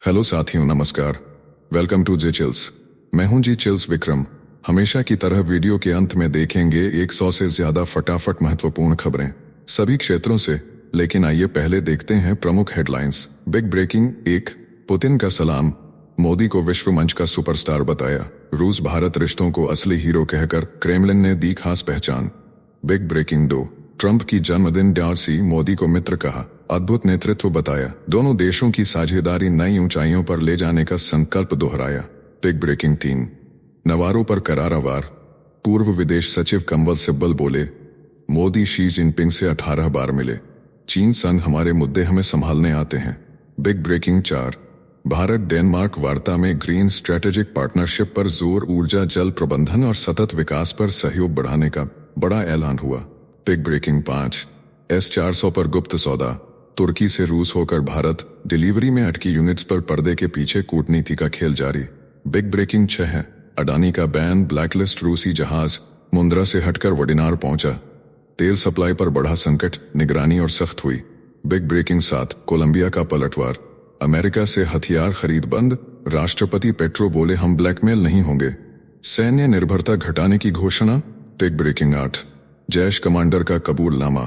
Hello साथियों, नमस्कार। Welcome to J chills. मैं हूं जी चिल्स विक्रम। हमेशा की तरह वीडियो के अंत में देखेंगे 100 से ज्यादा फटाफट महत्वपूर्ण खबरें सभी क्षेत्रों से। लेकिन आइए पहले देखते हैं प्रमुख हेडलाइंस। बिग ब्रेकिंग 1, पुतिन का सलाम, मोदी को विश्व मंच का सुपरस्टार बताया। रूस भारत रिश्तों को असली हीरो कहकर क्रेमलिन ने दी खास पहचान। बिग ब्रेकिंग 2, ट्रंप की जन्मदिन डार्सी, मोदी को मित्र कहा, अद्भुत नेतृत्व बताया। दोनों देशों की साझेदारी नई ऊंचाइयों पर ले जाने का संकल्प दोहराया। बिग ब्रेकिंग 3, नवारो पर करारा वार, पूर्व विदेश सचिव कंवल सिब्बल बोले, मोदी शी जिनपिंग से 18 बार मिले, चीन संग हमारे मुद्दे हमें संभालने आते हैं। बिग ब्रेकिंग 4, भारत डेनमार्क वार्ता में ग्रीन स्ट्रेटेजिक पार्टनरशिप पर जोर, ऊर्जा जल प्रबंधन और सतत विकास पर सहयोग बढ़ाने का बड़ा ऐलान हुआ। बिग ब्रेकिंग 5, S-400 पर गुप्त सौदा, तुर्की से रूस होकर भारत, डिलीवरी में अटकी यूनिट्स पर पर्दे के पीछे कूटनीति का खेल जारी। बिग ब्रेकिंग 6 है, अडानी का बैन, ब्लैकलिस्ट, रूसी जहाज मुंद्रा से हटकर वडिनार पहुंचा, तेल सप्लाई पर बढ़ा संकट, निगरानी और सख्त हुई। बिग ब्रेकिंग 7, कोलंबिया का पलटवार, अमेरिका से हथियार खरीद बंद, राष्ट्रपति पेट्रो बोले हम ब्लैकमेल नहीं होंगे, सैन्य निर्भरता घटाने की घोषणा। बिग ब्रेकिंग 8, जैश कमांडर का कबूलनामा,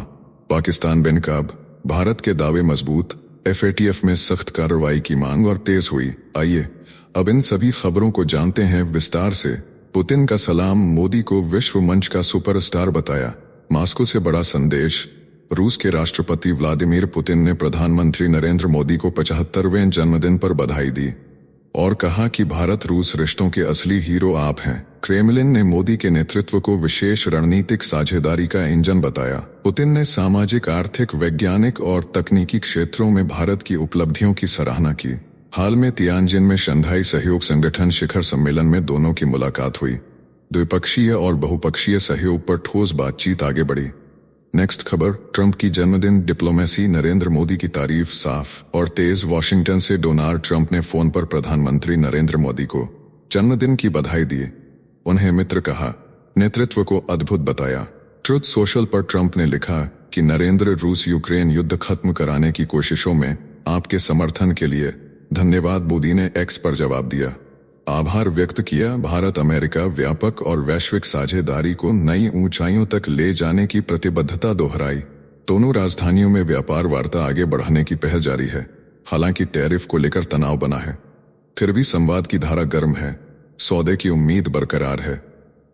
पाकिस्तान बेनकाब, भारत के दावे मजबूत, FATF में सख्त कार्रवाई की मांग और तेज हुई। आइए अब इन सभी खबरों को जानते हैं विस्तार से। पुतिन का सलाम, मोदी को विश्व मंच का सुपरस्टार बताया, मॉस्को से बड़ा संदेश। रूस के राष्ट्रपति व्लादिमीर पुतिन ने प्रधानमंत्री नरेंद्र मोदी को 75वें जन्मदिन पर बधाई दी और कहा कि भारत रूस रिश्तों के असली हीरो आप हैं। क्रेमलिन ने मोदी के नेतृत्व को विशेष रणनीतिक साझेदारी का इंजन बताया। पुतिन ने सामाजिक, आर्थिक, वैज्ञानिक और तकनीकी क्षेत्रों में भारत की उपलब्धियों की सराहना की। हाल में तियानजिन में शंघाई सहयोग संगठन शिखर सम्मेलन में दोनों की मुलाकात हुई। द्विपक्षीय और बहुपक्षीय सहयोग पर ठोस बातचीत आगे बढ़ी। नेक्स्ट खबर, ट्रंप की जन्मदिन डिप्लोमेसी, नरेंद्र मोदी की तारीफ साफ और तेज। वॉशिंगटन से डोनाल्ड ट्रंप ने फोन पर प्रधानमंत्री नरेंद्र मोदी को जन्मदिन की बधाई दी, उन्हें मित्र कहा, नेतृत्व को अद्भुत बताया। ट्रुथ सोशल पर ट्रंप ने लिखा कि नरेंद्र, रूस यूक्रेन युद्ध खत्म कराने की कोशिशों में आपके समर्थन के लिए धन्यवाद। मोदी ने एक्स पर जवाब दिया, आभार व्यक्त किया। भारत अमेरिका व्यापक और वैश्विक साझेदारी को नई ऊंचाइयों तक ले जाने की प्रतिबद्धता दोहराई। दोनों राजधानियों में व्यापार वार्ता आगे बढ़ाने की पहल जारी है। हालांकि टैरिफ को लेकर तनाव बना है, फिर भी संवाद की धारा गर्म है, सौदे की उम्मीद बरकरार है।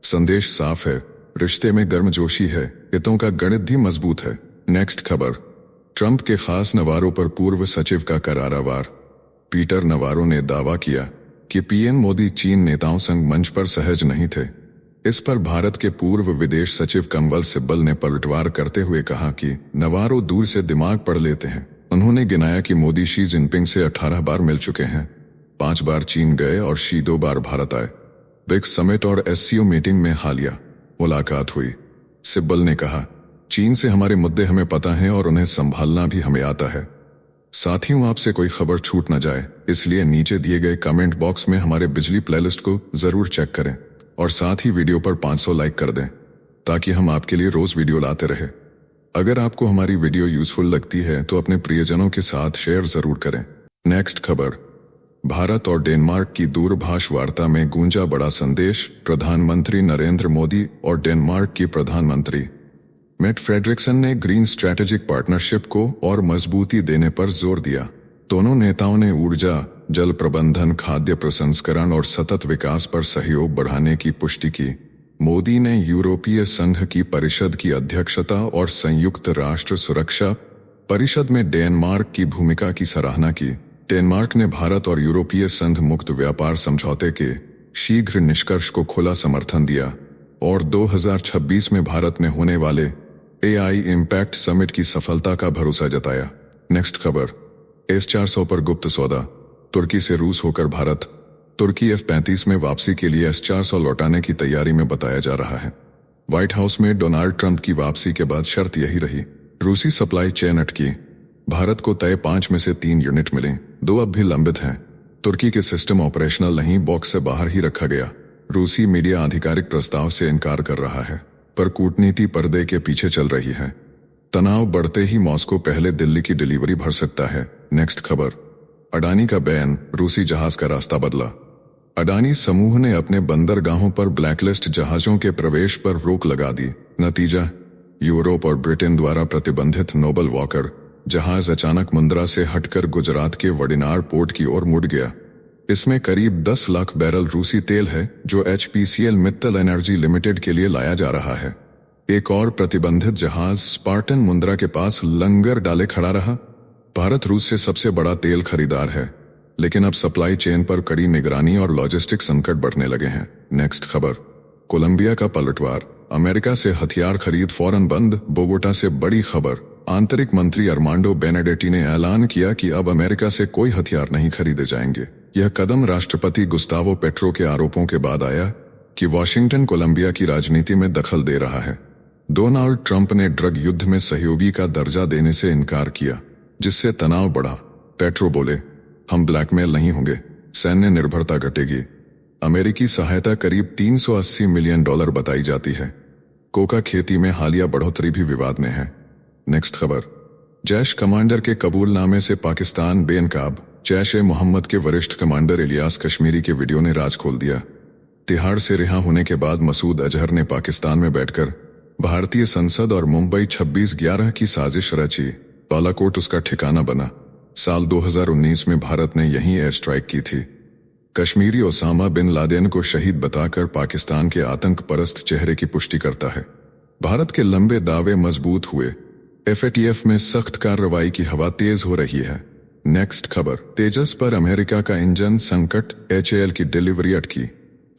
संदेश साफ है, रिश्ते में गर्मजोशी है, हितों का गणित भी मजबूत है। नेक्स्ट खबर, ट्रंप के खास नवारो पर पूर्व सचिव का करारा वार। पीटर नवारो ने दावा किया कि पीएम मोदी चीन नेताओं संग मंच पर सहज नहीं थे। इस पर भारत के पूर्व विदेश सचिव कंवल सिब्बल ने पलटवार करते हुए कहा कि नवारो दूर से दिमाग पढ़ लेते हैं। उन्होंने गिनाया कि मोदी शी जिनपिंग से 18 बार मिल चुके हैं, 5 बार चीन गए और शी 2 बार भारत आए। ब्रिक्स समिट और SCO मीटिंग में हालिया मुलाकात हुई। सिब्बल ने कहा, चीन से हमारे मुद्दे हमें पता हैं और उन्हें संभालना भी हमें आता है। साथियों, आपसे कोई खबर छूट न जाए, इसलिए नीचे दिए गए कमेंट बॉक्स में हमारे बिजली प्लेलिस्ट को जरूर चेक करें और साथ ही वीडियो पर 500 लाइक कर दें ताकि हम आपके लिए रोज वीडियो लाते रहे। अगर आपको हमारी वीडियो यूजफुल लगती है तो अपने प्रियजनों के साथ शेयर जरूर करें। नेक्स्ट खबर, भारत और डेनमार्क की दूरभाष वार्ता में गूंजा बड़ा संदेश। प्रधानमंत्री नरेंद्र मोदी और डेनमार्क की प्रधानमंत्री मेट फ्रेडरिक्सन ने ग्रीन स्ट्रेटेजिक पार्टनरशिप को और मजबूती देने पर जोर दिया। दोनों नेताओं ने ऊर्जा, जल प्रबंधन, खाद्य प्रसंस्करण और सतत विकास पर सहयोग बढ़ाने की पुष्टि की। मोदी ने यूरोपीय संघ की परिषद की अध्यक्षता और संयुक्त राष्ट्र सुरक्षा परिषद में डेनमार्क की भूमिका की सराहना की। डेनमार्क ने भारत और यूरोपीय संघ मुक्त व्यापार समझौते के शीघ्र निष्कर्ष को खुला समर्थन दिया और 2026 में भारत में होने वाले AI इम्पैक्ट समिट की सफलता का भरोसा जताया। नेक्स्ट खबर, S-400 पर गुप्त सौदा, तुर्की से रूस होकर भारत, तुर्की F-35 में वापसी के लिए S-400 लौटाने की तैयारी में बताया जा रहा है। व्हाइट हाउस में डोनाल्ड ट्रंप की वापसी के बाद शर्त यही रही। रूसी सप्लाई चेन अटकी, भारत को तय 5 में से 3 यूनिट मिले, 2 अब भी लंबित हैं। तुर्की के सिस्टम ऑपरेशनल नहीं, बॉक्स से बाहर ही रखा गया। रूसी मीडिया आधिकारिक प्रस्ताव से इनकार कर रहा है, पर कूटनीति पर्दे के पीछे चल रही है। तनाव बढ़ते ही मॉस्को पहले दिल्ली की डिलीवरी भर सकता है। नेक्स्ट खबर, अडानी का बैन, रूसी जहाज का रास्ता बदला। अडानी समूह ने अपने बंदरगाहों पर ब्लैकलिस्ट जहाजों के प्रवेश पर रोक लगा दी। नतीजा, यूरोप और ब्रिटेन द्वारा प्रतिबंधित नोबल वॉकर जहाज अचानक मुंद्रा से हटकर गुजरात के वडिनार पोर्ट की ओर मुड़ गया। इसमें करीब 10 लाख बैरल रूसी तेल है जो HPCL मित्तल एनर्जी लिमिटेड के लिए लाया जा रहा है। एक और प्रतिबंधित जहाज स्पार्टन मुंद्रा के पास लंगर डाले खड़ा रहा। भारत रूस से सबसे बड़ा तेल खरीदार है, लेकिन अब सप्लाई चेन पर कड़ी निगरानी और लॉजिस्टिक संकट बढ़ने लगे हैं। नेक्स्ट खबर, कोलंबिया का पलटवार, अमेरिका से हथियार खरीद फौरन बंद। बोगोटा से बड़ी खबर, आंतरिक मंत्री अर्मांडो बेनेडेटी ने ऐलान किया कि अब अमेरिका से कोई हथियार नहीं खरीदे जाएंगे। यह कदम राष्ट्रपति गुस्तावो पेट्रो के आरोपों के बाद आया कि वॉशिंगटन कोलंबिया की राजनीति में दखल दे रहा है। डोनाल्ड ट्रंप ने ड्रग युद्ध में सहयोगी का दर्जा देने से इनकार किया, जिससे तनाव बढ़ा। पेट्रो बोले, हम ब्लैकमेल नहीं होंगे, सैन्य निर्भरता घटेगी। अमेरिकी सहायता करीब $380 मिलियन बताई जाती है। कोका खेती में हालिया बढ़ोतरी भी विवाद में है। नेक्स्ट खबर, जैश कमांडर के कबूलनामे से पाकिस्तान बेनकाब। जैश-ए-मोहम्मद के वरिष्ठ कमांडर इलियास कश्मीरी के वीडियो ने राज खोल दिया। तिहाड़ से रिहा होने के बाद मसूद अजहर ने पाकिस्तान में बैठकर भारतीय संसद और मुंबई 26/11 की साजिश रची। बालाकोट उसका ठिकाना बना। साल 2019 में भारत ने यहीं एयर स्ट्राइक की थी। कश्मीरी ओसामा बिन लादेन को शहीद बताकर पाकिस्तान के आतंक परस्त चेहरे की पुष्टि करता है। भारत के लंबे दावे मजबूत हुए। FATF में सख्त कार्रवाई की हवा तेज हो रही है। नेक्स्ट खबर, तेजस पर अमेरिका का इंजन संकट, HAL की डिलीवरी अटकी।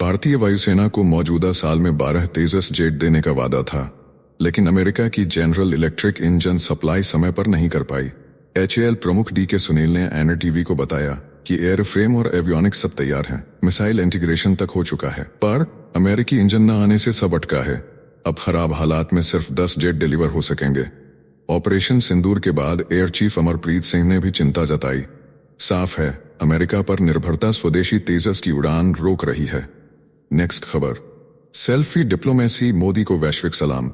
भारतीय वायुसेना को मौजूदा साल में 12 तेजस जेट देने का वादा था, लेकिन अमेरिका की जनरल इलेक्ट्रिक इंजन सप्लाई समय पर नहीं कर पाई। HAL प्रमुख DK सुनील ने NTV को बताया कि एयरफ्रेम और एवियोनिक्स सब तैयार हैं, मिसाइल इंटीग्रेशन तक हो चुका है, पर अमेरिकी इंजन न आने से सब अटका है। अब खराब हालात में सिर्फ 10 जेट डिलीवर हो सकेंगे। ऑपरेशन सिंदूर के बाद एयर चीफ अमरप्रीत सिंह ने भी चिंता जताई। साफ है, अमेरिका पर निर्भरता स्वदेशी तेजस की उड़ान रोक रही है। नेक्स्ट खबर, सेल्फी डिप्लोमेसी, मोदी को वैश्विक सलाम।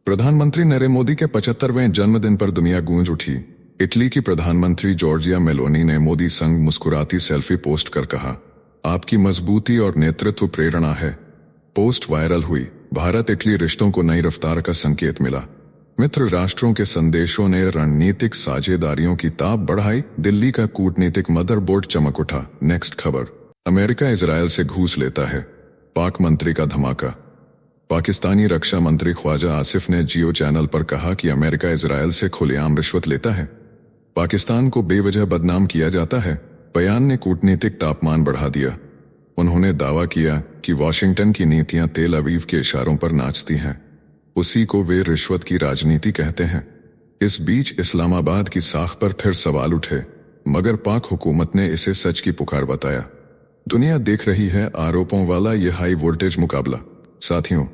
प्रधानमंत्री नरेंद्र मोदी के 75वें जन्मदिन पर दुनिया गूंज उठी। इटली की प्रधानमंत्री जॉर्जिया मेलोनी ने मोदी संग मुस्कुराती सेल्फी पोस्ट कर कहा, आपकी मजबूती और नेतृत्व प्रेरणा है। पोस्ट वायरल हुई। भारत इटली रिश्तों को नई रफ्तार का संकेत मिला। मित्र राष्ट्रों के संदेशों ने रणनीतिक साझेदारियों की ताप बढ़ाई। दिल्ली का कूटनीतिक मदरबोर्ड चमक उठा। नेक्स्ट खबर, अमेरिका इजरायल से घूस लेता है, पाक मंत्री का धमाका। पाकिस्तानी रक्षा मंत्री ख्वाजा आसिफ ने जियो चैनल पर कहा कि अमेरिका इजरायल से खुलेआम रिश्वत लेता है। पाकिस्तान को बेवजह बदनाम किया जाता है। बयान ने कूटनीतिक तापमान बढ़ा दिया। उन्होंने दावा किया कि वॉशिंगटन की नीतियां तेल अवीव के इशारों पर नाचती हैं। उसी को वे रिश्वत की राजनीति कहते हैं। इस बीच इस्लामाबाद की साख पर फिर सवाल उठे, मगर पाक हुकूमत ने इसे सच की पुकार बताया। दुनिया देख रही है आरोपों वाला ये हाई वोल्टेज मुकाबला। साथियों,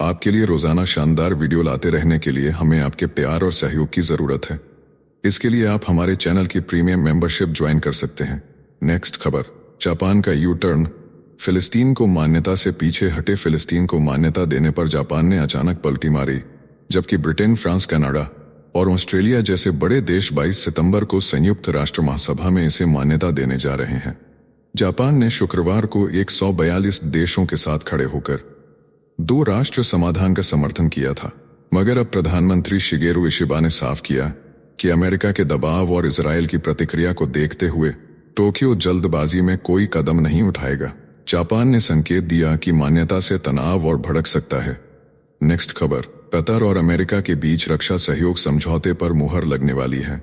आपके लिए रोजाना शानदार वीडियो लाते रहने के लिए हमें आपके प्यार और सहयोग की जरूरत है। इसके लिए आप हमारे चैनल की प्रीमियम मेंबरशिप ज्वाइन कर सकते हैं। नेक्स्ट खबर, जापान का यू टर्न। फिलिस्तीन को मान्यता से पीछे हटे फिलिस्तीन को मान्यता देने पर जापान ने अचानक पलटी मारी, जबकि ब्रिटेन, फ्रांस, कनाडा और ऑस्ट्रेलिया जैसे बड़े देश 22 सितंबर को संयुक्त राष्ट्र महासभा में इसे मान्यता देने जा रहे हैं। जापान ने शुक्रवार को 142 देशों के साथ खड़े होकर 2 राष्ट्र समाधान का समर्थन किया था, मगर अब प्रधानमंत्री शिगेरू इशिबा ने साफ किया कि अमेरिका के दबाव और इजरायल की प्रतिक्रिया को देखते हुए टोक्यो जल्दबाजी में कोई कदम नहीं उठाएगा। जापान ने संकेत दिया कि मान्यता से तनाव और भड़क सकता है। नेक्स्ट खबर, कतर और अमेरिका के बीच रक्षा सहयोग समझौते पर मुहर लगने वाली है।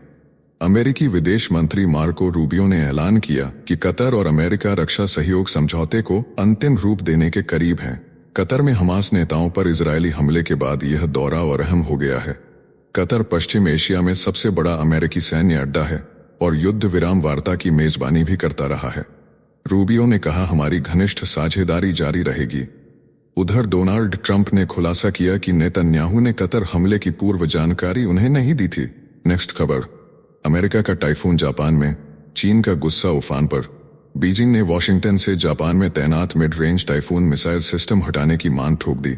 अमेरिकी विदेश मंत्री मार्को रूबियो ने ऐलान किया कि कतर और अमेरिका रक्षा सहयोग समझौते को अंतिम रूप देने के करीब हैं। कतर में हमास नेताओं पर इजरायली हमले के बाद यह दौरा और अहम हो गया है। कतर पश्चिम एशिया में सबसे बड़ा अमेरिकी सैन्य अड्डा है और युद्ध विराम वार्ता की मेजबानी भी करता रहा है। रूबियो ने कहा, हमारी घनिष्ठ साझेदारी जारी रहेगी। उधर डोनाल्ड ट्रंप ने खुलासा किया कि नेतन्याहू ने कतर हमले की पूर्व जानकारी उन्हें नहीं दी थी। नेक्स्ट खबर, अमेरिका का टाइफून जापान में, चीन का गुस्सा उफान पर। बीजिंग ने वॉशिंगटन से जापान में तैनात mid range typhoon missile system हटाने की मांग ठोक दी।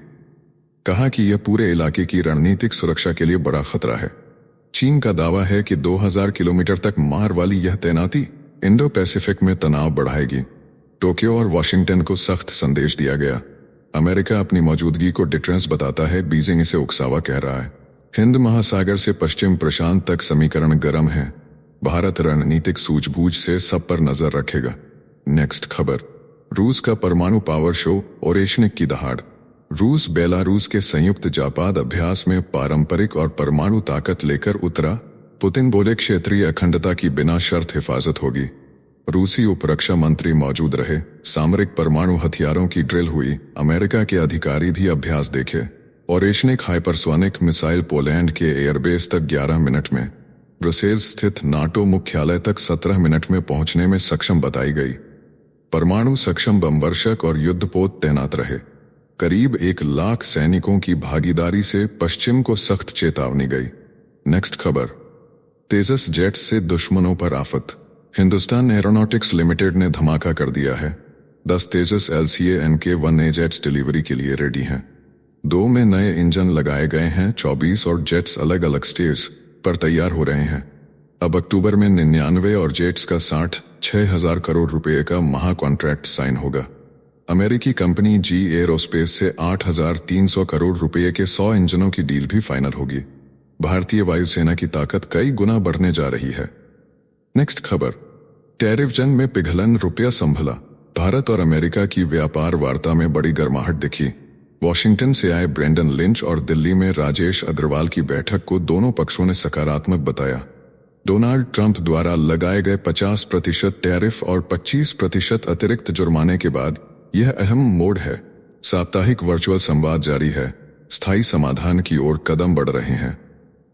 कहा कि यह पूरे इलाके की रणनीतिक सुरक्षा के लिए बड़ा खतरा है। चीन का दावा है कि 2000 किलोमीटर तक मार वाली यह तैनाती इंडो पैसिफिक में तनाव बढ़ाएगी। टोक्यो और वॉशिंगटन को सख्त संदेश दिया गया। अमेरिका अपनी मौजूदगी को डिटरेंस बताता है, बीजिंग इसे उकसावा कह रहा है। हिंद महासागर से पश्चिम प्रशांत तक समीकरण गर्म है। भारत रणनीतिक सूझबूझ से सब पर नजर रखेगा। नेक्स्ट खबर, रूस का परमाणु पावर शो, ओरेशनिक की दहाड़। रूस बेलारूस के संयुक्त जापाद अभ्यास में पारंपरिक और परमाणु ताकत लेकर उतरा। पुतिन बोले, क्षेत्रीय अखंडता की बिना शर्त हिफाजत होगी। रूसी उपरक्षा मंत्री मौजूद रहे। सामरिक परमाणु हथियारों की ड्रिल हुई। अमेरिका के अधिकारी भी अभ्यास देखे। ओरेशनिक हाइपरसोनिक मिसाइल पोलैंड के एयरबेस तक 11 मिनट में, ब्रसेल्स स्थित नाटो मुख्यालय तक 17 मिनट में पहुंचने में सक्षम बताई गई। परमाणु सक्षम बमवर्षक और युद्धपोत तैनात रहे। करीब 1 लाख सैनिकों की भागीदारी से पश्चिम को सख्त चेतावनी गई। नेक्स्ट खबर, तेजस जेट्स से दुश्मनों पर आफत। हिंदुस्तान एरोनॉटिक्स लिमिटेड ने धमाका कर दिया है। 10 तेजस LCA NK-1A जेट्स डिलीवरी के लिए रेडी हैं। 2 में नए इंजन लगाए गए हैं। 24 और जेट्स अलग अलग स्टेज पर तैयार हो रहे हैं। अब अक्टूबर में 99 और जेट्स का 66,000 करोड़ रुपए का महा कॉन्ट्रैक्ट साइन होगा। अमेरिकी कंपनी जी एरोस्पेस से 8,300 करोड़ रुपए के 100 इंजनों की डील भी फाइनल होगी। भारतीय वायुसेना की ताकत कई गुना बढ़ने जा रही है। नेक्स्ट खबर, टैरिफ जंग में पिघलन, रुपया संभला। भारत और अमेरिका की व्यापार वार्ता में बड़ी गर्माहट दिखी। वॉशिंगटन से आए ब्रेंडन लिंच और दिल्ली में राजेश अग्रवाल की बैठक को दोनों पक्षों ने सकारात्मक बताया। डोनाल्ड ट्रंप द्वारा लगाए गए 50% टैरिफ और 25% अतिरिक्त जुर्माने के बाद यह अहम मोड़ है। साप्ताहिक वर्चुअल संवाद जारी है। स्थायी समाधान की ओर कदम बढ़ रहे हैं।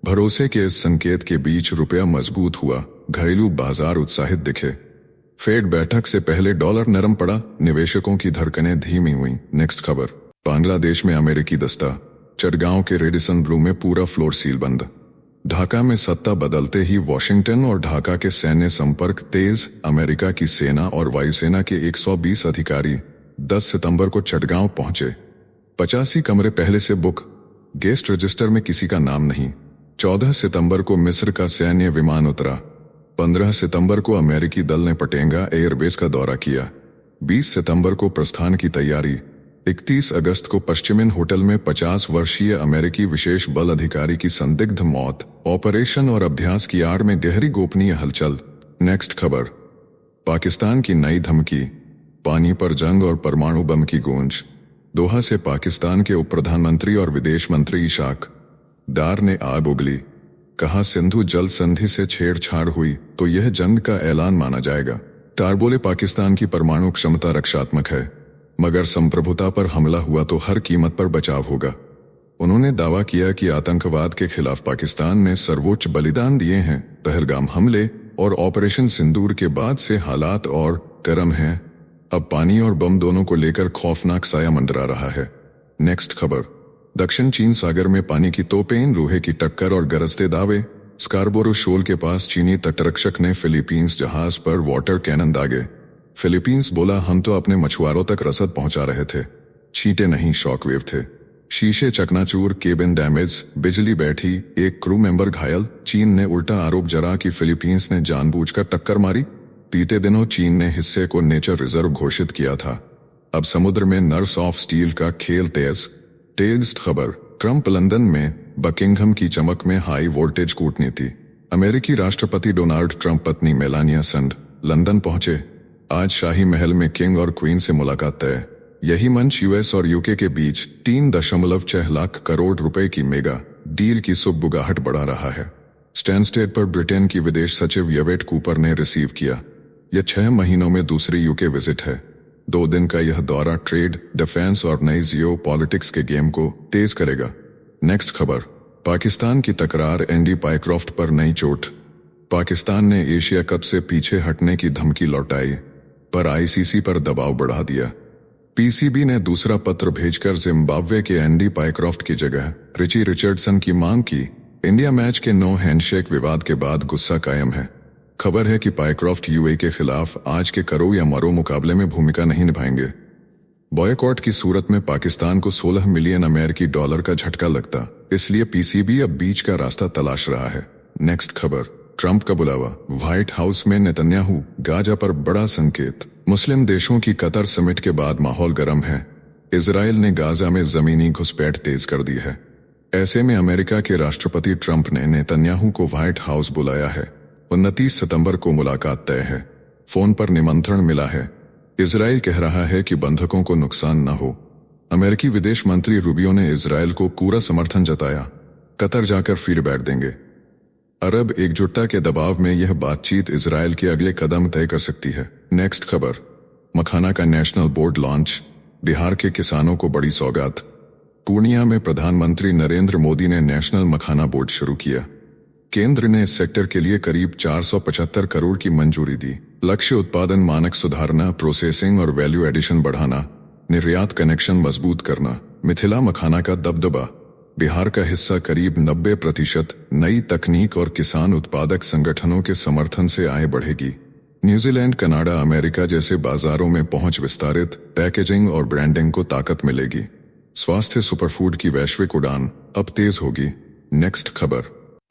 भरोसे के इस संकेत के बीच रुपया मजबूत हुआ। घरेलू बाजार उत्साहित दिखे। फेड बैठक से पहले डॉलर नरम पड़ा। निवेशकों की धड़कनें धीमी हुई। नेक्स्ट खबर, बांग्लादेश में अमेरिकी दस्ता। चटगांव के रेडिसन ब्लू में पूरा फ्लोर सील बंद। ढाका में सत्ता बदलते ही वॉशिंगटन और ढाका के सैन्य संपर्क तेज। अमेरिका की सेना और वायुसेना के 120 अधिकारी 10 सितंबर को चटगांव पहुंचे। 85 कमरे पहले से बुक। गेस्ट रजिस्टर में किसी का नाम नहीं। 14 सितंबर को मिस्र का सैन्य विमान उतरा। 15 सितंबर को अमेरिकी दल ने पटेंगा एयरबेस का दौरा किया। 20 सितंबर को प्रस्थान की तैयारी। 31 अगस्त को पश्चिमिन होटल में 50 वर्षीय अमेरिकी विशेष बल अधिकारी की संदिग्ध मौत। ऑपरेशन और अभ्यास की आड़ में गहरी गोपनीय हलचल। नेक्स्ट खबर, पाकिस्तान की नई धमकी। पानी पर जंग और परमाणु बम की गूंज। दोहा से पाकिस्तान के उप प्रधानमंत्री और विदेश मंत्री इशाक डार ने आग उगली। कहा, सिंधु जल संधि से छेड़छाड़ हुई तो यह जंग का ऐलान माना जाएगा। डार बोले, पाकिस्तान की परमाणु क्षमता रक्षात्मक है, मगर संप्रभुता पर हमला हुआ तो हर कीमत पर बचाव होगा। उन्होंने दावा किया कि आतंकवाद के खिलाफ पाकिस्तान ने सर्वोच्च बलिदान दिए हैं। पहलगाम हमले और ऑपरेशन सिंदूर के बाद से हालात और गर्म हैं। अब पानी और बम दोनों को लेकर खौफनाक साया मंडरा रहा है। नेक्स्ट खबर, दक्षिण चीन सागर में पानी की तोपें, लोहे की टक्कर और गरजते दावे। स्कारबोरो शोल के पास चीनी तटरक्षक ने फिलीपींस जहाज पर वाटर कैनन दागे। फिलीपींस बोला, हम तो अपने मछुआरों तक रसद पहुंचा रहे थे। छींटे नहीं, शॉकवेव थे। शीशे चकनाचूर, केबिन डैमेज, बिजली बैठी, एक क्रू मेंबर घायल। चीन ने उल्टा आरोप जरा कि फिलीपींस ने जानबूझकर टक्कर मारी। बीते दिनों चीन ने हिस्से को नेचर रिजर्व घोषित किया था। अब समुद्र में नर्स ऑफ स्टील का खेल तेज। तेज खबर, ट्रंप लंदन में बकिंघम की चमक में हाई वोल्टेज कूटनीति। अमेरिकी राष्ट्रपति डोनाल्ड ट्रंप पत्नी मेलानिया संड लंदन पहुंचे। आज शाही महल में किंग और क्वीन से मुलाकात तय। यही मंच यूएस और यूके के बीच 3.6 लाख करोड़ रुपए की मेगा डील की सुगबुगाहट बढ़ा रहा है। स्टैनस्टेड पर ब्रिटेन की विदेश सचिव येवेट कूपर ने रिसीव किया। यह 6 महीनों में दूसरी यूके विजिट है। 2 दिन का यह दौरा ट्रेड, डिफेंस और नई जियो पॉलिटिक्स के गेम को तेज करेगा। नेक्स्ट खबर, पाकिस्तान की तकरार, एंडी पायक्रॉफ्ट पर नई चोट। पाकिस्तान ने एशिया कप से पीछे हटने की धमकी लौटाई, पर आईसीसी पर दबाव बढ़ा दिया। पीसीबी ने दूसरा पत्र भेजकर जिम्बाब्वे के एंडी पायक्रॉफ्ट की जगह रिची रिचर्डसन की मांग की। इंडिया मैच के नो हैंडशेक विवाद के बाद गुस्सा कायम है। खबर है कि पायक्रॉफ्ट यूएई के खिलाफ आज के करो या मरो मुकाबले में भूमिका नहीं निभाएंगे। बॉयकॉट की सूरत में पाकिस्तान को 16 मिलियन अमेरिकी डॉलर का झटका लगता, इसलिए पीसीबी अब बीच का रास्ता तलाश रहा है। नेक्स्ट खबर, ट्रंप का बुलावा, व्हाइट हाउस में नेतन्याहू, गाजा पर बड़ा संकेत। मुस्लिम देशों की कतर समिट के बाद माहौल गर्म है। इजराइल ने गाजा में जमीनी घुसपैठ तेज कर दी है। ऐसे में अमेरिका के राष्ट्रपति ट्रंप ने नेतन्याहू को व्हाइट हाउस बुलाया है। 29 सितंबर को मुलाकात तय है। फोन पर निमंत्रण मिला है। इजराइल कह रहा है कि बंधकों को नुकसान न हो। अमेरिकी विदेश मंत्री रूबियो ने इजराइल को पूरा समर्थन जताया। कतर जाकर फीडबैक देंगे। अरब एकजुटता के दबाव में यह बातचीत इजराइल के अगले कदम तय कर सकती है। नेक्स्ट खबर, मखाना का नेशनल बोर्ड लॉन्च, बिहार के किसानों को बड़ी सौगात। पूर्णिया में प्रधानमंत्री नरेंद्र मोदी ने नेशनल मखाना बोर्ड शुरू किया। केंद्र ने इस सेक्टर के लिए करीब 475 करोड़ की मंजूरी दी। लक्ष्य उत्पादन मानक सुधारना, प्रोसेसिंग और वैल्यू एडिशन बढ़ाना, निर्यात कनेक्शन मजबूत करना। मिथिला मखाना का दबदबा, बिहार का हिस्सा करीब 90%। नई तकनीक और किसान उत्पादक संगठनों के समर्थन से आय बढ़ेगी। न्यूजीलैंड, कनाडा, अमेरिका जैसे बाजारों में पहुंच विस्तारित, पैकेजिंग और ब्रांडिंग को ताकत मिलेगी। स्वास्थ्य सुपरफूड की वैश्विक उड़ान अब तेज होगी। नेक्स्ट खबर,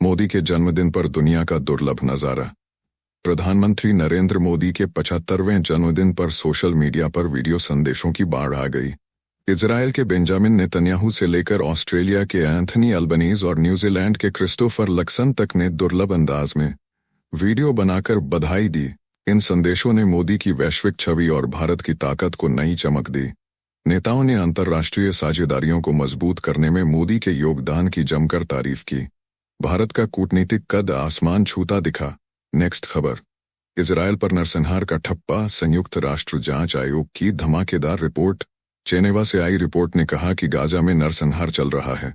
मोदी के जन्मदिन पर दुनिया का दुर्लभ नजारा। प्रधानमंत्री नरेंद्र मोदी के 75वें जन्मदिन पर सोशल मीडिया पर वीडियो संदेशों की बाढ़ आ गई। इजराइल के बेंजामिन नेतन्याहू से लेकर ऑस्ट्रेलिया के एंथनी अल्बनीज और न्यूजीलैंड के क्रिस्टोफर लक्सन तक ने दुर्लभ अंदाज में वीडियो बनाकर बधाई दी। इन संदेशों ने मोदी की वैश्विक छवि और भारत की ताकत को नई चमक दी। नेताओं ने अंतर्राष्ट्रीय साझेदारियों को मजबूत करने में मोदी के योगदान की जमकर तारीफ की। भारत का कूटनीतिक कद आसमान छूता दिखा। नेक्स्ट खबर, इजराइल पर नरसंहार का ठप्पा, संयुक्त राष्ट्र जांच आयोग की धमाकेदार रिपोर्ट। जेनेवा से आई रिपोर्ट ने कहा कि गाजा में नरसंहार चल रहा है।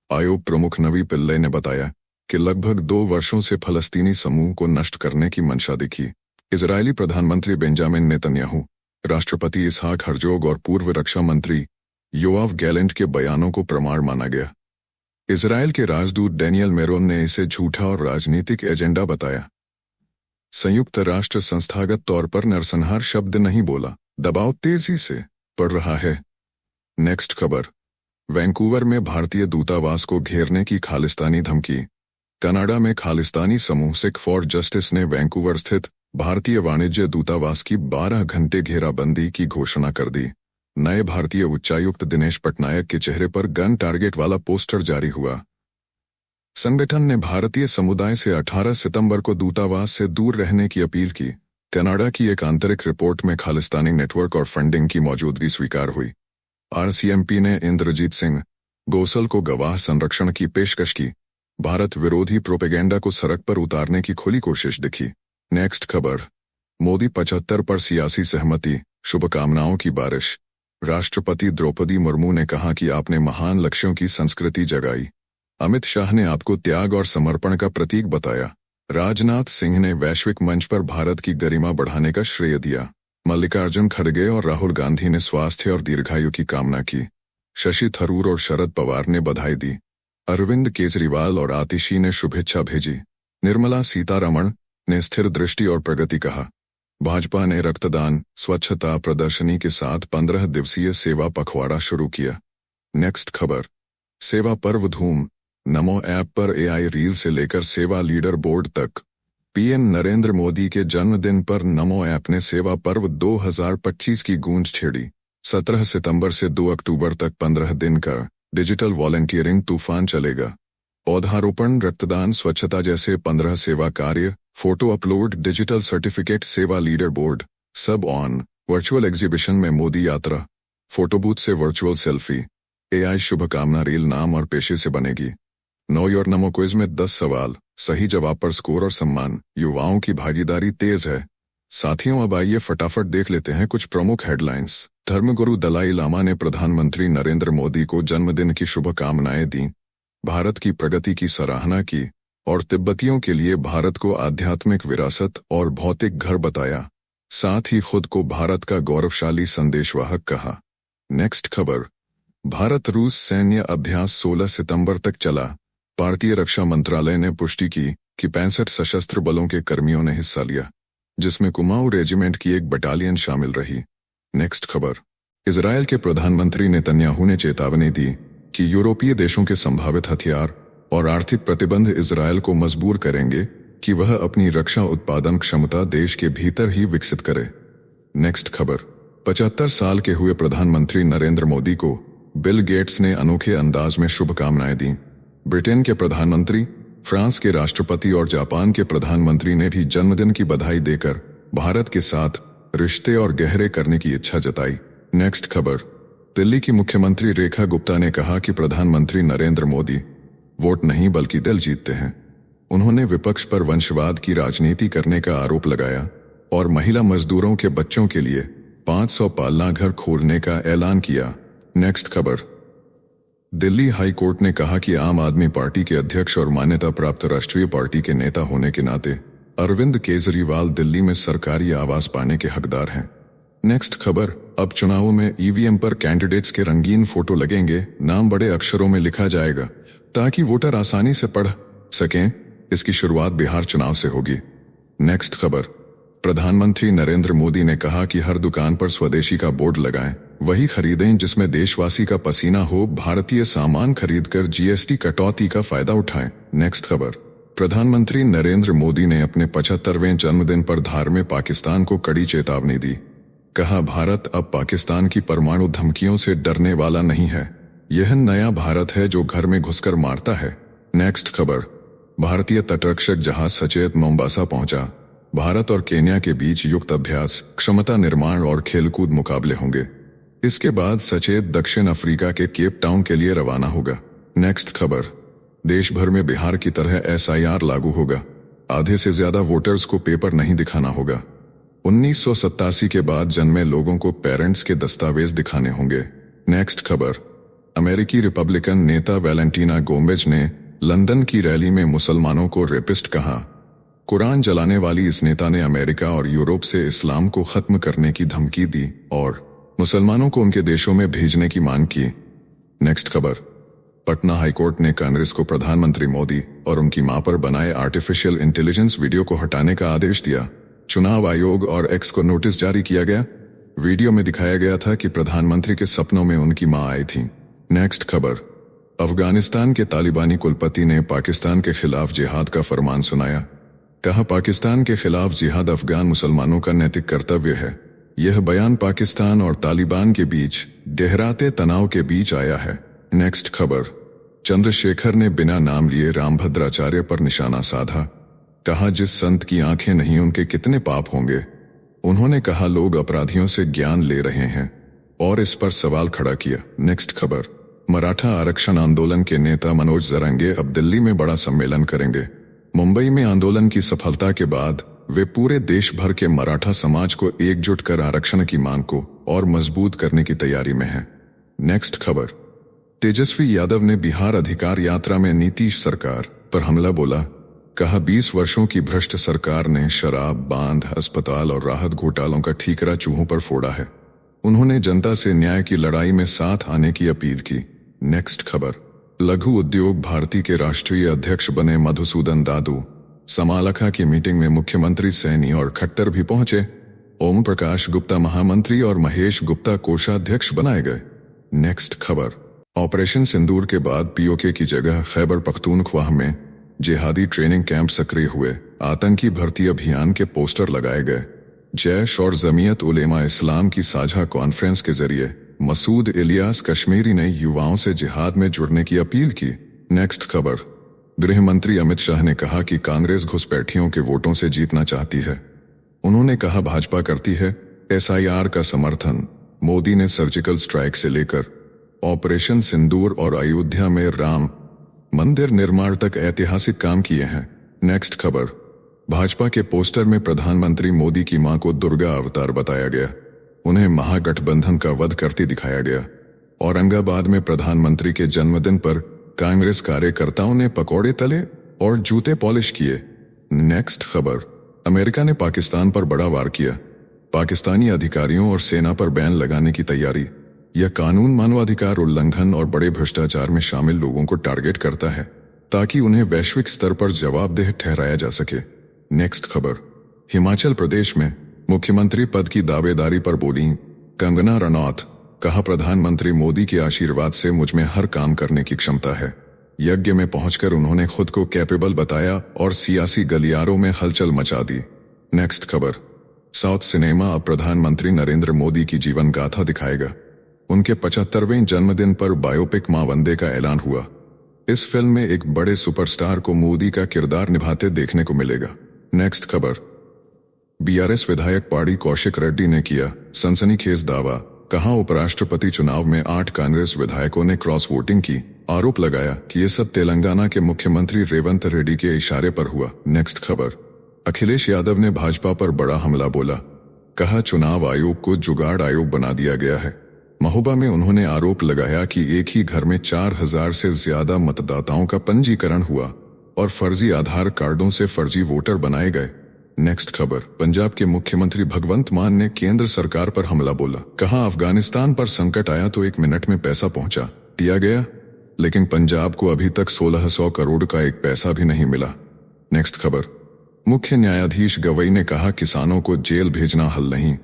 आयोग प्रमुख नवी पिल्ले ने बताया कि लगभग 2 वर्षों से फलस्तीनी समूह को नष्ट करने की मंशा दिखी। इजरायली प्रधानमंत्री बेंजामिन नेतन्याहू, राष्ट्रपति इसहाक हर्जोग और पूर्व रक्षा मंत्री योआव गैलेंट के बयानों को प्रमाण माना गया। इजरायल के राजदूत डैनियल मेरोन ने इसे झूठा और राजनीतिक एजेंडा बताया। संयुक्त राष्ट्र संस्थागत तौर पर नरसंहार शब्द नहीं बोला। दबाव तेजी से बढ़ रहा है। नेक्स्ट खबर, वैंकूवर में भारतीय दूतावास को घेरने की खालिस्तानी धमकी। कनाडा में खालिस्तानी समूह सिख फॉर जस्टिस ने वैंकूवर स्थित भारतीय वाणिज्य दूतावास की 12 घंटे घेराबंदी की घोषणा कर दी। नए भारतीय उच्चायुक्त दिनेश पटनायक के चेहरे पर गन टारगेट वाला पोस्टर जारी हुआ। संगठन ने भारतीय समुदाय से 18 सितंबर को दूतावास से दूर रहने की अपील की। कनाडा की एक आंतरिक रिपोर्ट में खालिस्तानी नेटवर्क और फंडिंग की मौजूदगी स्वीकार हुई। आरसीएमपी ने इंद्रजीत सिंह गोसल को गवाह संरक्षण की पेशकश की। भारत विरोधी प्रोपेगेंडा को सड़क पर उतारने की खुली कोशिश दिखी। नेक्स्ट खबर, मोदी 75 पर सियासी सहमति, शुभकामनाओं की बारिश। राष्ट्रपति द्रौपदी मुर्मू ने कहा कि आपने महान लक्ष्यों की संस्कृति जगाई। अमित शाह ने आपको त्याग और समर्पण का प्रतीक बताया। राजनाथ सिंह ने वैश्विक मंच पर भारत की गरिमा बढ़ाने का श्रेय दिया। मल्लिकार्जुन खड़गे और राहुल गांधी ने स्वास्थ्य और दीर्घायु की कामना की। शशि थरूर और शरद पवार ने बधाई दी। अरविंद केजरीवाल और आतिशी ने शुभेच्छा भेजी। निर्मला सीतारमण ने स्थिर दृष्टि और प्रगति कहा। भाजपा ने रक्तदान, स्वच्छता प्रदर्शनी के साथ 15 दिवसीय सेवा पखवाड़ा शुरू किया। नेक्स्ट खबर, सेवा पर्व धूम। नमो ऐप पर एआई रील से लेकर सेवा लीडर बोर्ड तक। पीएम नरेंद्र मोदी के जन्मदिन पर नमो ऐप ने सेवा पर्व 2025 की गूंज छेड़ी। 17 सितंबर से 2 अक्टूबर तक 15 दिन का डिजिटल वॉलंटियरिंग तूफान चलेगा। पौधारोपण, रक्तदान, स्वच्छता जैसे 15 सेवा कार्य, फोटो अपलोड, डिजिटल सर्टिफिकेट, सेवा लीडर बोर्ड, सब ऑन। वर्चुअल एग्जीबिशन में मोदी यात्रा, फोटोबूथ से वर्चुअल सेल्फी। एआई शुभकामना रील नाम और पेशे से बनेगी। नो योर नमो क्विज में 10 सवाल, सही जवाब पर स्कोर और सम्मान। युवाओं की भागीदारी तेज है। साथियों, अब आइए फटाफट देख लेते हैं कुछ प्रमुख हेडलाइंस। धर्मगुरु दलाई लामा ने प्रधानमंत्री नरेंद्र मोदी को जन्मदिन की शुभकामनाएं दी, भारत की प्रगति की सराहना की और तिब्बतियों के लिए भारत को आध्यात्मिक विरासत और भौतिक घर बताया। साथ ही खुद को भारत का गौरवशाली संदेशवाहक कहा। नेक्स्ट खबर, भारत रूस सैन्य अभ्यास 16 सितंबर तक चला। भारतीय रक्षा मंत्रालय ने पुष्टि की कि 65 सशस्त्र बलों के कर्मियों ने हिस्सा लिया, जिसमें कुमाऊं रेजिमेंट की एक बटालियन शामिल रही। नेक्स्ट खबर, इजरायल के प्रधानमंत्री नेतन्याहू ने चेतावनी दी कि यूरोपीय देशों के संभावित हथियार और आर्थिक प्रतिबंध इजरायल को मजबूर करेंगे कि वह अपनी रक्षा उत्पादन क्षमता देश के भीतर ही विकसित करे। नेक्स्ट खबर, 75 साल के हुए प्रधानमंत्री नरेंद्र मोदी को बिल गेट्स ने अनोखे अंदाज में शुभकामनाएं दी। ब्रिटेन के प्रधानमंत्री, फ्रांस के राष्ट्रपति और जापान के प्रधानमंत्री ने भी जन्मदिन की बधाई देकर भारत के साथ रिश्ते और गहरे करने की इच्छा जताई। नेक्स्ट खबर, दिल्ली की मुख्यमंत्री रेखा गुप्ता ने कहा कि प्रधानमंत्री नरेंद्र मोदी वोट नहीं बल्कि दिल जीतते हैं। उन्होंने विपक्ष पर वंशवाद की राजनीति करने का आरोप लगाया और महिला मजदूरों के बच्चों के लिए 500 पालना घर खोलने का ऐलान किया। नेक्स्ट खबर, दिल्ली हाई कोर्ट ने कहा कि आम आदमी पार्टी के अध्यक्ष और मान्यता प्राप्त राष्ट्रीय पार्टी के नेता होने के नाते अरविंद केजरीवाल दिल्ली में सरकारी आवास पाने के हकदार हैं। नेक्स्ट खबर, अब चुनावों में ईवीएम पर कैंडिडेट्स के रंगीन फोटो लगेंगे, नाम बड़े अक्षरों में लिखा जाएगा ताकि वोटर आसानी से पढ़ सकें। इसकी शुरुआत बिहार चुनाव से होगी। नेक्स्ट खबर, प्रधानमंत्री नरेंद्र मोदी ने कहा कि हर दुकान पर स्वदेशी का बोर्ड लगाएं, वही खरीदें जिसमें देशवासी का पसीना हो, भारतीय सामान खरीदकर जीएसटी कटौती का फायदा उठाएं। नेक्स्ट खबर, प्रधानमंत्री नरेंद्र मोदी ने अपने 75वें जन्मदिन पर धार में पाकिस्तान को कड़ी चेतावनी दी। कहा, भारत अब पाकिस्तान की परमाणु धमकियों से डरने वाला नहीं है। यह नया भारत है जो घर में घुसकर मारता है। नेक्स्ट खबर, भारतीय तटरक्षक जहाज सचेत मोम्बासा पहुंचा। भारत और केन्या के बीच युक्त अभ्यास, क्षमता निर्माण और खेलकूद मुकाबले होंगे। इसके बाद सचेत दक्षिण अफ्रीका के केप टाउन के लिए रवाना होगा। नेक्स्ट खबर, देश भर में बिहार की तरह एसआईआर लागू होगा। आधे से ज्यादा वोटर्स को पेपर नहीं दिखाना होगा। 1987 के बाद जन्मे लोगों को पेरेंट्स के दस्तावेज दिखाने होंगे। नेक्स्ट खबर, अमेरिकी रिपब्लिकन नेता वैलेंटीना गोमेज ने लंदन की रैली में मुसलमानों को रेपिस्ट कहा। कुरान जलाने वाली इस नेता ने अमेरिका और यूरोप से इस्लाम को खत्म करने की धमकी दी और मुसलमानों को उनके देशों में भेजने की मांग की। नेक्स्ट खबर, पटना हाईकोर्ट ने कांग्रेस को प्रधानमंत्री मोदी और उनकी मां पर बनाए आर्टिफिशियल इंटेलिजेंस वीडियो को हटाने का आदेश दिया। चुनाव आयोग और एक्स को नोटिस जारी किया गया। वीडियो में दिखाया गया था कि प्रधानमंत्री के सपनों में उनकी मां आई थी। नेक्स्ट खबर, अफगानिस्तान के तालिबानी कुलपति ने पाकिस्तान के खिलाफ जिहाद का फरमान सुनाया। कहा, पाकिस्तान के खिलाफ जिहाद अफगान मुसलमानों का नैतिक कर्तव्य है। यह बयान पाकिस्तान और तालिबान के बीच गहराते तनाव के बीच आया है। नेक्स्ट खबर, चंद्रशेखर ने बिना नाम लिए रामभद्राचार्य पर निशाना साधा। कहा, जिस संत की आंखें नहीं उनके कितने पाप होंगे। उन्होंने कहा, लोग अपराधियों से ज्ञान ले रहे हैं और इस पर सवाल खड़ा किया। नेक्स्ट खबर, मराठा आरक्षण आंदोलन के नेता मनोज जरंगे अब दिल्ली में बड़ा सम्मेलन करेंगे। मुंबई में आंदोलन की सफलता के बाद वे पूरे देश भर के मराठा समाज को एकजुट कर आरक्षण की मांग को और मजबूत करने की तैयारी में हैं। नेक्स्ट खबर, तेजस्वी यादव ने बिहार अधिकार यात्रा में नीतीश सरकार पर हमला बोला। कहा, 20 वर्षों की भ्रष्ट सरकार ने शराब, बांध, अस्पताल और राहत घोटालों का ठीकरा चूहों पर फोड़ा है। उन्होंने जनता से न्याय की लड़ाई में साथ आने की अपील की। नेक्स्ट खबर, लघु उद्योग भारती के राष्ट्रीय अध्यक्ष बने मधुसूदन दादू। समालखा की मीटिंग में मुख्यमंत्री सैनी और खट्टर भी पहुंचे। ओम प्रकाश गुप्ता महामंत्री और महेश गुप्ता कोषाध्यक्ष बनाए गए। नेक्स्ट खबर, ऑपरेशन सिंदूर के बाद पीओके की जगह खैबर पख्तूनख्वा में जिहादी ट्रेनिंग कैंप सक्रिय हुए। आतंकी भर्ती अभियान के पोस्टर लगाए गए। जैश और जमीयत उलेमा इस्लाम की साझा कॉन्फ्रेंस के जरिए मसूद इलियास कश्मीरी ने युवाओं से जिहाद में जुड़ने की अपील की। नेक्स्ट खबर, गृह मंत्री अमित शाह ने कहा कि कांग्रेस घुसपैठियों के वोटों से जीतना चाहती है। उन्होंने कहा, भाजपा करती है एसआईआर का समर्थन। मोदी ने सर्जिकल स्ट्राइक से लेकर ऑपरेशन सिंदूर और अयोध्या में राम मंदिर निर्माण तक ऐतिहासिक काम किए हैं। नेक्स्ट खबर, भाजपा के पोस्टर में प्रधानमंत्री मोदी की मां को दुर्गा अवतार बताया गया। उन्हें महागठबंधन का वध करती दिखाया गया। औरंगाबाद में प्रधानमंत्री के जन्मदिन पर कांग्रेस कार्यकर्ताओं ने पकौड़े तले और जूते पॉलिश किए। नेक्स्ट खबर, अमेरिका ने पाकिस्तान पर बड़ा वार किया। पाकिस्तानी अधिकारियों और सेना पर बैन लगाने की तैयारी। यह कानून मानवाधिकार उल्लंघन और बड़े भ्रष्टाचार में शामिल लोगों को टारगेट करता है ताकि उन्हें वैश्विक स्तर पर जवाबदेह ठहराया जा सके। नेक्स्ट खबर, हिमाचल प्रदेश में मुख्यमंत्री पद की दावेदारी पर बोली कंगना रनौत। कहा, प्रधानमंत्री मोदी के आशीर्वाद से मुझ में हर काम करने की क्षमता है। यज्ञ में पहुंचकर उन्होंने खुद को कैपेबल बताया और सियासी गलियारों में हलचल मचा दी। नेक्स्ट खबर, साउथ सिनेमा अब प्रधानमंत्री नरेंद्र मोदी की जीवन गाथा दिखाएगा। उनके 75वें जन्मदिन पर बायोपिक मां वंदे का ऐलान हुआ। इस फिल्म में एक बड़े सुपरस्टार को मोदी का किरदार निभाते देखने को मिलेगा। नेक्स्ट खबर, बीआरएस विधायक पाड़ी कौशिक रेड्डी ने किया सनसनीखेज दावा, कहा उपराष्ट्रपति चुनाव में 8 कांग्रेस विधायकों ने क्रॉस वोटिंग की। आरोप लगाया कि ये सब तेलंगाना के मुख्यमंत्री रेवंत रेड्डी के इशारे पर हुआ। नेक्स्ट खबर, अखिलेश यादव ने भाजपा पर बड़ा हमला बोला, कहा चुनाव आयोग को जुगाड़ आयोग बना दिया गया है। महोबा में उन्होंने आरोप लगाया कि एक ही घर में 4000 से ज्यादा मतदाताओं का पंजीकरण हुआ और फर्जी आधार कार्डों से फर्जी वोटर बनाए गए। नेक्स्ट खबर, पंजाब के मुख्यमंत्री भगवंत मान ने केंद्र सरकार पर हमला बोला, कहा अफगानिस्तान पर संकट आया तो 1 मिनट में पैसा पहुंचा दिया गया, लेकिन पंजाब को अभी तक 1600 करोड़ का एक पैसा भी नहीं मिला। नेक्स्ट खबर, मुख्य न्यायाधीश गवई ने कहा किसानों को जेल भेजना हल नहीं।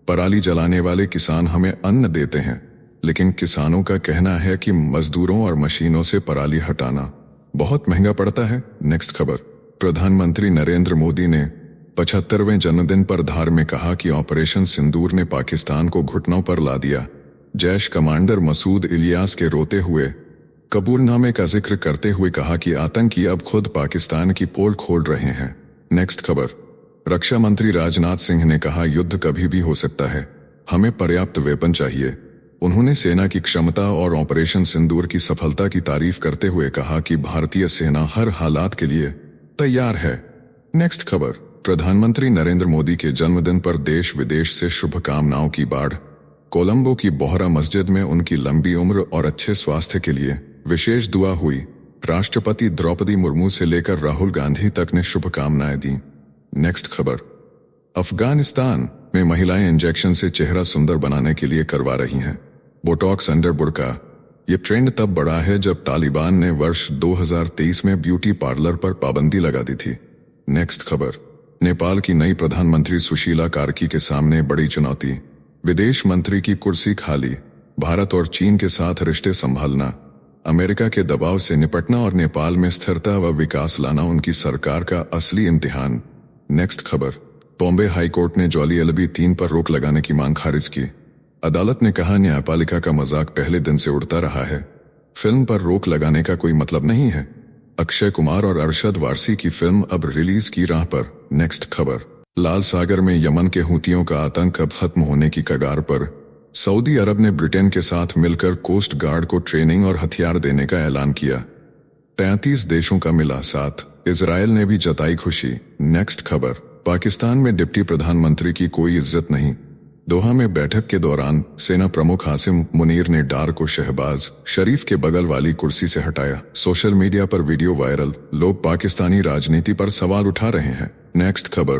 पराली जलाने वाले किसान हमें अन्न देते हैं, लेकिन किसानों का कहना है कि मजदूरों और मशीनों से पराली हटाना बहुत महंगा पड़ता है। नेक्स्ट खबर, प्रधानमंत्री नरेंद्र मोदी ने 75वें जन्मदिन पर धार में कहा कि ऑपरेशन सिंदूर ने पाकिस्तान को घुटनों पर ला दिया। जैश कमांडर मसूद इलियास के रोते हुए कबूलनामे का जिक्र करते हुए कहा कि आतंकी अब खुद पाकिस्तान की पोल खोल रहे हैं। नेक्स्ट खबर, रक्षा मंत्री राजनाथ सिंह ने कहा युद्ध कभी भी हो सकता है, हमें पर्याप्त वेपन चाहिए। उन्होंने सेना की क्षमता और ऑपरेशन सिंदूर की सफलता की तारीफ करते हुए कहा कि भारतीय सेना हर हालात के लिए तैयार है। नेक्स्ट खबर, प्रधानमंत्री नरेंद्र मोदी के जन्मदिन पर देश विदेश से शुभकामनाओं की बाढ़। कोलंबो की बोहरा मस्जिद में उनकी लंबी उम्र और अच्छे स्वास्थ्य के लिए विशेष दुआ हुई। राष्ट्रपति द्रौपदी मुर्मू से लेकर राहुल गांधी तक ने शुभकामनाएं दी। नेक्स्ट खबर, अफगानिस्तान में महिलाएं इंजेक्शन से चेहरा सुंदर बनाने के लिए करवा रही हैं बोटॉक्स अंडर बुर्का। ये ट्रेंड तब बढ़ा है जब तालिबान ने वर्ष 2023 में ब्यूटी पार्लर पर पाबंदी लगा दी थी। नेक्स्ट खबर, नेपाल की नई प्रधानमंत्री सुशीला कार्की के सामने बड़ी चुनौती, विदेश मंत्री की कुर्सी खाली, भारत और चीन के साथ रिश्ते संभालना, अमेरिका के दबाव से निपटना और नेपाल में स्थिरता व विकास लाना उनकी सरकार का असली इम्तिहान। नेक्स्ट खबर, बॉम्बे हाईकोर्ट ने जॉली LB3 पर रोक लगाने की मांग खारिज की। अदालत ने कहा न्यायपालिका का मजाक पहले दिन से उड़ता रहा है, फिल्म पर रोक लगाने का कोई मतलब नहीं है। अक्षय कुमार और अरशद वारसी की फिल्म अब रिलीज की राह पर। नेक्स्ट खबर, लाल सागर में यमन के हूतियों का आतंक अब खत्म होने की कगार पर। सऊदी अरब ने ब्रिटेन के साथ मिलकर कोस्ट गार्ड को ट्रेनिंग और हथियार देने का ऐलान किया। 33 देशों का मिला साथ, इजराइल ने भी जताई खुशी। नेक्स्ट खबर, पाकिस्तान में डिप्टी प्रधानमंत्री की कोई इज्जत नहीं। दोहा में बैठक के दौरान सेना प्रमुख आसिम मुनीर ने डार को शहबाज शरीफ के बगल वाली कुर्सी से हटाया। सोशल मीडिया पर वीडियो वायरल, लोग पाकिस्तानी राजनीति पर सवाल उठा रहे हैं। नेक्स्ट खबर,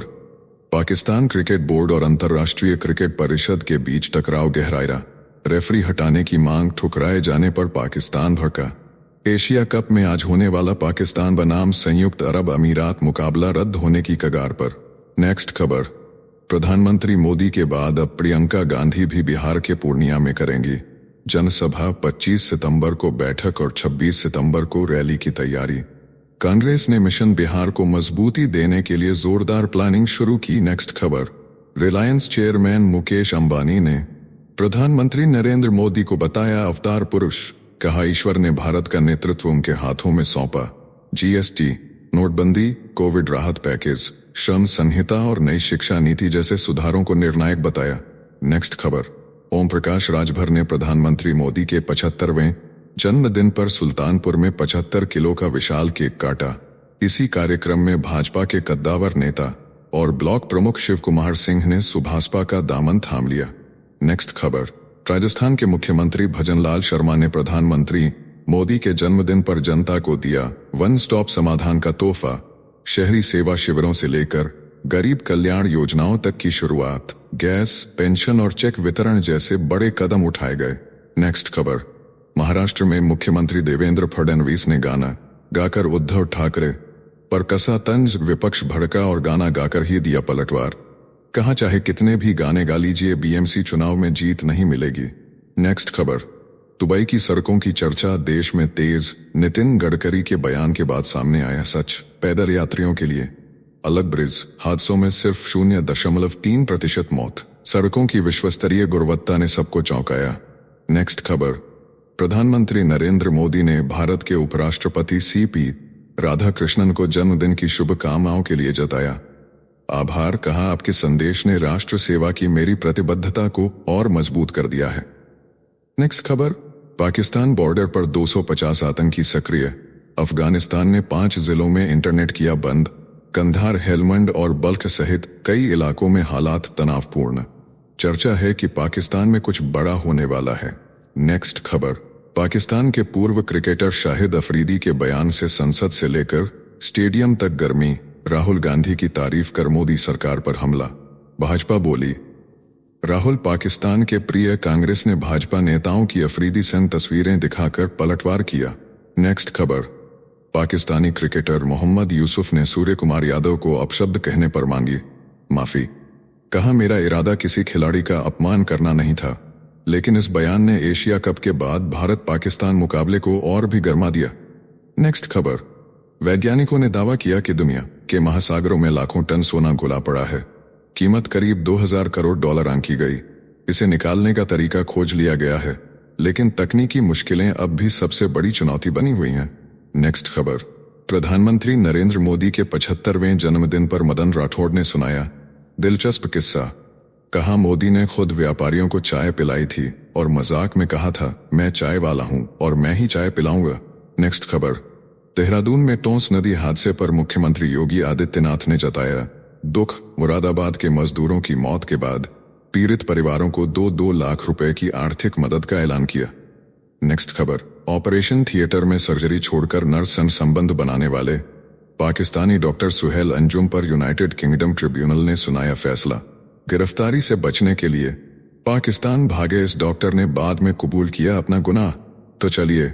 पाकिस्तान क्रिकेट बोर्ड और अंतर्राष्ट्रीय क्रिकेट परिषद के बीच टकराव गहराया। रेफरी हटाने की मांग ठुकराए जाने पर पाकिस्तान भड़का। एशिया कप में आज होने वाला पाकिस्तान बनाम संयुक्त अरब अमीरात मुकाबला रद्द होने की कगार पर। नेक्स्ट खबर, प्रधानमंत्री मोदी के बाद अब प्रियंका गांधी भी बिहार के पूर्णिया में करेंगी जनसभा। 25 सितंबर को बैठक और 26 सितंबर को रैली की तैयारी। कांग्रेस ने मिशन बिहार को मजबूती देने के लिए जोरदार प्लानिंग शुरू की। नेक्स्ट खबर, रिलायंस चेयरमैन मुकेश अंबानी ने प्रधानमंत्री नरेंद्र मोदी को बताया अवतार पुरुष, कहा ईश्वर ने भारत का नेतृत्व उनके हाथों में सौंपा। GST, नोटबंदी, कोविड राहत पैकेज, श्रम संहिता और नई शिक्षा नीति जैसे सुधारों को निर्णायक बताया। नेक्स्ट खबर, ओम प्रकाश राजभर ने प्रधानमंत्री मोदी के 75वें जन्मदिन पर सुल्तानपुर में 75 किलो का विशाल केक काटा। इसी कार्यक्रम में भाजपा के कद्दावर नेता और ब्लॉक प्रमुख शिव कुमार सिंह ने सुभाषपा का दामन थाम लिया। नेक्स्ट खबर, राजस्थान के मुख्यमंत्री भजनलाल शर्मा ने प्रधानमंत्री मोदी के जन्मदिन पर जनता को दिया वन स्टॉप समाधान का तोहफा। शहरी सेवा शिविरों से लेकर गरीब कल्याण योजनाओं तक की शुरुआत, गैस, पेंशन और चेक वितरण जैसे बड़े कदम उठाए गए। नेक्स्ट खबर, महाराष्ट्र में मुख्यमंत्री देवेंद्र फडणवीस ने गाना गाकर उद्धव ठाकरे पर कसा तंज, विपक्ष भड़का और गाना गाकर ही दिया पलटवार। कहा चाहे कितने भी गाने गा लीजिए, BMC चुनाव में जीत नहीं मिलेगी। नेक्स्ट खबर, दुबई की सड़कों की चर्चा देश में तेज। नितिन गडकरी के बयान के बाद सामने आया सच। पैदल यात्रियों के लिए अलग ब्रिज, हादसों में सिर्फ 0.3% मौत। सड़कों की विश्वस्तरीय गुणवत्ता ने सबको चौंकाया। नेक्स्ट खबर, प्रधानमंत्री नरेंद्र मोदी ने भारत के उपराष्ट्रपति सीपी राधाकृष्णन को जन्मदिन की शुभकामनाओं के लिए जताया आभार। कहा, आपके संदेश ने राष्ट्र सेवा की मेरी प्रतिबद्धता को और मजबूत कर दिया है। नेक्स्ट खबर, पाकिस्तान बॉर्डर पर 250 आतंकी सक्रिय। अफगानिस्तान ने 5 जिलों में इंटरनेट किया बंद। कंधार, हेलमंड और बल्ख सहित कई इलाकों में हालात तनावपूर्ण। चर्चा है कि पाकिस्तान में कुछ बड़ा होने वाला है। नेक्स्ट खबर, पाकिस्तान के पूर्व क्रिकेटर शाहिद अफरीदी के बयान से संसद से लेकर स्टेडियम तक गर्मी। राहुल गांधी की तारीफ कर मोदी सरकार पर हमला। भाजपा बोली, राहुल पाकिस्तान के प्रिय। कांग्रेस ने भाजपा नेताओं की अफरीदी संग तस्वीरें दिखाकर पलटवार किया। नेक्स्ट खबर, पाकिस्तानी क्रिकेटर मोहम्मद यूसुफ ने सूर्य कुमार यादव को अपशब्द कहने पर मांगी माफी। कहा, मेरा इरादा किसी खिलाड़ी का अपमान करना नहीं था, लेकिन इस बयान ने एशिया कप के बाद भारत पाकिस्तान मुकाबले को और भी गर्मा दिया। नेक्स्ट खबर, वैज्ञानिकों ने दावा किया कि दुनिया के महासागरों में लाखों टन सोना घुला पड़ा है। कीमत करीब 2000 करोड़ डॉलर आंकी गई। इसे निकालने का तरीका खोज लिया गया है, लेकिन तकनीकी मुश्किलें अब भी सबसे बड़ी चुनौती बनी हुई हैं। नेक्स्ट खबर, प्रधानमंत्री नरेंद्र मोदी के 75वें जन्मदिन पर मदन राठौड़ ने सुनाया दिलचस्प किस्सा। कहा, मोदी ने खुद व्यापारियों को चाय पिलाई थी और मजाक में कहा था, मैं चाय वाला हूं और मैं ही चाय पिलाऊंगा। नेक्स्ट खबर, देहरादून में टोंस नदी हादसे पर मुख्यमंत्री योगी आदित्यनाथ ने जताया दुख। मुरादाबाद के मजदूरों की मौत के बाद पीड़ित परिवारों को 2-2 लाख रुपए की आर्थिक मदद का ऐलान किया। नेक्स्ट खबर, ऑपरेशन थिएटर में सर्जरी छोड़कर नर्स संबंध बनाने वाले पाकिस्तानी डॉक्टर सुहेल अंजुम पर यूनाइटेड किंगडम ट्रिब्यूनल ने सुनाया फैसला। गिरफ्तारी से बचने के लिए पाकिस्तान भागे इस डॉक्टर ने बाद में कबूल किया अपना गुनाह। तो चलिए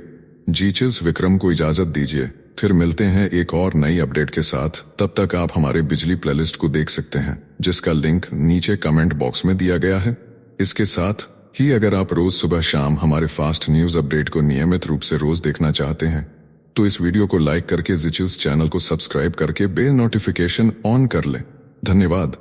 जेचेल्स विक्रम को इजाजत दीजिए, फिर मिलते हैं एक और नई अपडेट के साथ। तब तक आप हमारे बिजली प्लेलिस्ट को देख सकते हैं, जिसका लिंक नीचे कमेंट बॉक्स में दिया गया है। इसके साथ ही अगर आप रोज सुबह शाम हमारे फास्ट न्यूज अपडेट को नियमित रूप से रोज देखना चाहते हैं, तो इस वीडियो को लाइक करके जेचेल्स चैनल को सब्सक्राइब करके बेल नोटिफिकेशन ऑन कर लें। धन्यवाद।